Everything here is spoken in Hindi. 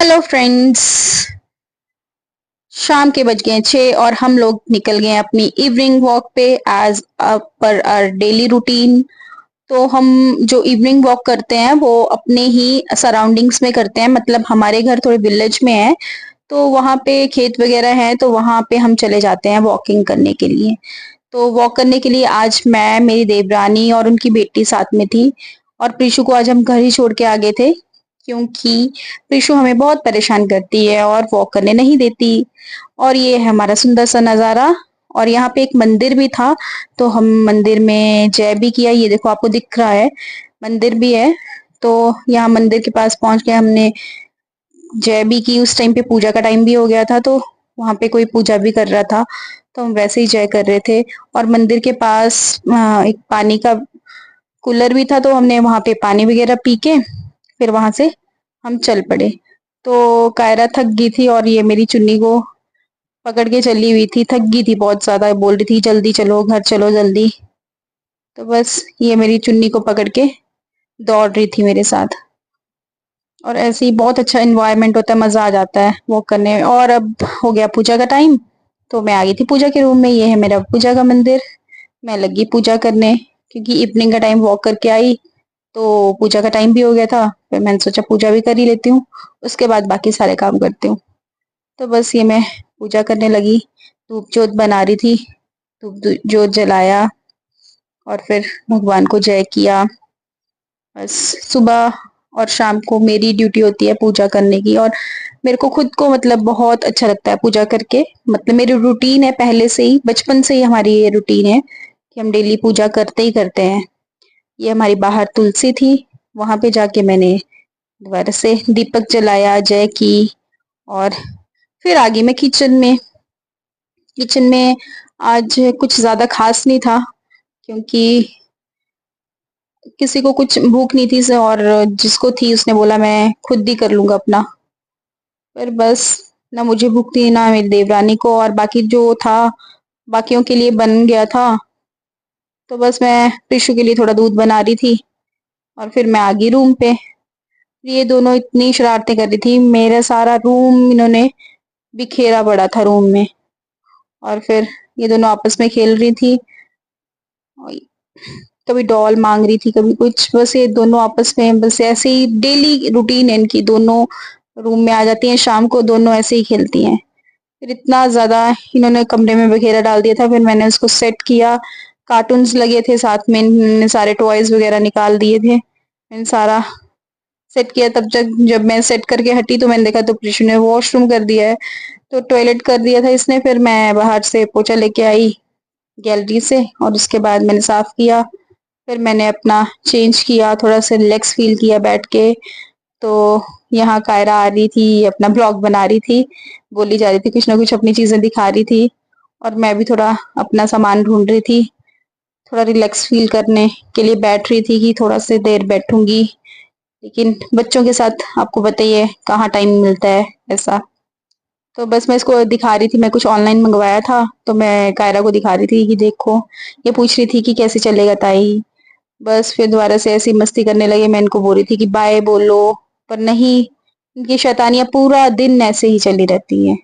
Hello friends. शाम के बज गए 6 और हम लोग निकल गए अपनी इवनिंग वॉक पे as per our daily routine. तो हम जो इवनिंग वॉक करते हैं वो अपने ही सराउंडिंग्स में करते हैं, मतलब हमारे घर थोड़े विलेज में है तो वहाँ पे खेत वगैरह है, तो वहाँ पे हम चले जाते हैं वॉकिंग करने के लिए। तो वॉक करने के लिए आज मैं, मेरी देवरानी और उनकी बेटी साथ में थी। और प्रीशु को आज हम घर ही छोड़ के आ गए थे, क्योंकि प्रीशु हमें बहुत परेशान करती है और वॉक करने नहीं देती। और ये है हमारा सुंदर सा नजारा। और यहाँ पे एक मंदिर भी था, तो हम मंदिर में जय भी किया। ये देखो, आपको दिख रहा है मंदिर भी है। तो यहाँ मंदिर के पास पहुंच के हमने जय भी की। उस टाइम पे पूजा का टाइम भी हो गया था, तो वहां पे कोई पूजा भी कर रहा था, तो हम वैसे ही जय कर रहे थे। और मंदिर के पास एक पानी का कूलर भी था, तो हमने वहां पे पानी वगैरह पी के फिर वहां से हम चल पड़े। तो कायरा थक गई थी और ये मेरी चुन्नी को पकड़ के चली हुई थी, थक गई थी बहुत ज्यादा, बोल रही थी जल्दी चलो, घर चलो जल्दी। तो बस ये मेरी चुन्नी को पकड़ के दौड़ रही थी मेरे साथ। और ऐसे ही बहुत अच्छा एनवायरनमेंट होता है, मजा आ जाता है वॉक करने में। और अब हो गया पूजा का टाइम, तो मैं आ गई थी पूजा के रूम में। ये है मेरा पूजा का मंदिर। मैं लगी पूजा करने, क्योंकि इवनिंग का टाइम वॉक करके आई तो पूजा का टाइम भी हो गया था। फिर मैंने सोचा पूजा भी कर ही लेती हूँ, उसके बाद बाकी सारे काम करती हूँ। तो बस ये मैं पूजा करने लगी, धूप जोत बना रही थी, धूप जोत जलाया और फिर भगवान को जय किया। बस सुबह और शाम को मेरी ड्यूटी होती है पूजा करने की। और मेरे को खुद को मतलब बहुत अच्छा लगता है पूजा करके। मतलब मेरी रूटीन है, पहले से ही, बचपन से ही हमारी ये रूटीन है कि हम डेली पूजा करते ही करते हैं। ये हमारी बाहर तुलसी थी, वहां पे जाके मैंने दोबारा से दीपक जलाया, जय की। और फिर आ गई मैं किचन में। किचन में आज कुछ ज्यादा खास नहीं था, क्योंकि किसी को कुछ भूख नहीं थी से, और जिसको थी उसने बोला मैं खुद ही कर लूंगा अपना। पर बस ना मुझे भूख थी ना मेरी देवरानी को, और बाकी जो था बाकियों के लिए बन गया था। तो बस मैं प्रिशु के लिए थोड़ा दूध बना रही थी और फिर मैं आ गई रूम पे। ये दोनों इतनी शरारतें कर रही थी, मेरा सारा रूम इन्होंने बिखेरा पड़ा था रूम में। और फिर ये दोनों आपस में खेल रही थी, और कभी डॉल मांग रही थी कभी कुछ। बस ये दोनों आपस में बस ऐसे ही डेली रूटीन है इनकी। दोनों रूम में आ जाती हैं शाम को, दोनों ऐसे ही खेलती हैं। फिर इतना ज्यादा इन्होंने कमरे में बखेरा डाल दिया था, फिर मैंने उसको सेट किया। कार्टून्स लगे थे साथ में, इन्होंने सारे टॉयज वगैरह निकाल दिए थे। मैंने सारा सेट किया, तब तक जब मैं सेट करके हटी तो मैंने देखा तो प्रिशु ने वॉशरूम कर दिया है, तो टॉयलेट कर दिया था इसने। फिर मैं बाहर से पोछा लेके आई गैलरी से, और उसके बाद मैंने साफ किया। फिर मैंने अपना चेंज किया, थोड़ा सा रिलैक्स फील किया बैठ के। तो यहाँ कायरा आ रही थी, अपना ब्लॉग बना रही थी, बोली जा रही थी, कुछ ना कुछ अपनी चीजें दिखा रही थी। और मैं भी थोड़ा अपना सामान ढूंढ रही थी, थोड़ा रिलैक्स फील करने के लिए बैठ रही थी कि थोड़ा सी देर बैठूंगी। लेकिन बच्चों के साथ आपको बताइए कहाँ टाइम मिलता है ऐसा। तो बस मैं इसको दिखा रही थी, मैं कुछ ऑनलाइन मंगवाया था तो मैं कायरा को दिखा रही थी कि देखो। ये पूछ रही थी कि कैसे चलेगा ताई। बस फिर दोबारा से ऐसी मस्ती करने लगे। मैं इनको बोल रही थी कि बाय बोलो, पर नहीं, इनकी शैतानियां पूरा दिन ऐसे ही चली रहती हैं।